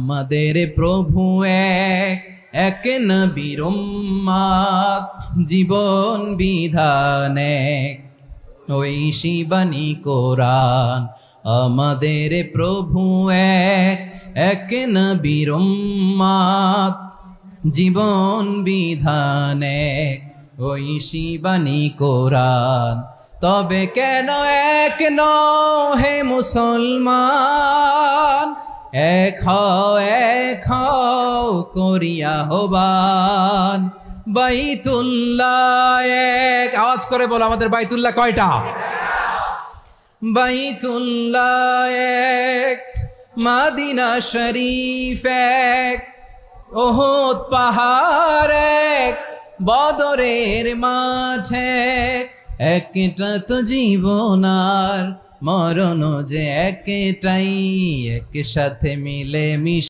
আমাদের প্রভু এক, এক নবীর উম্মত, জীবন বিধান এক, ঐশী বাণী কোরআন। আমাদের প্রভু এক, এক নবীর উম্মত, জীবন বিধান এক, ঐশী বাণী কোরআন। তবে কেন এক নও হে মুসলমান, এক হও করিয়া আহ্বান। বাইতুল্লাহ এক, আওয়াজ করে বলো আমাদের বাইতুল্লাহ কয়টা? বাইতুল্লাহ এক, মদিনা শরীফ এক, উহুদ পাহাড় এক, বদরের মাঠ এক। একটা তো জীবন আর মরণ যে একটাই, একসাথে মিলে মিশে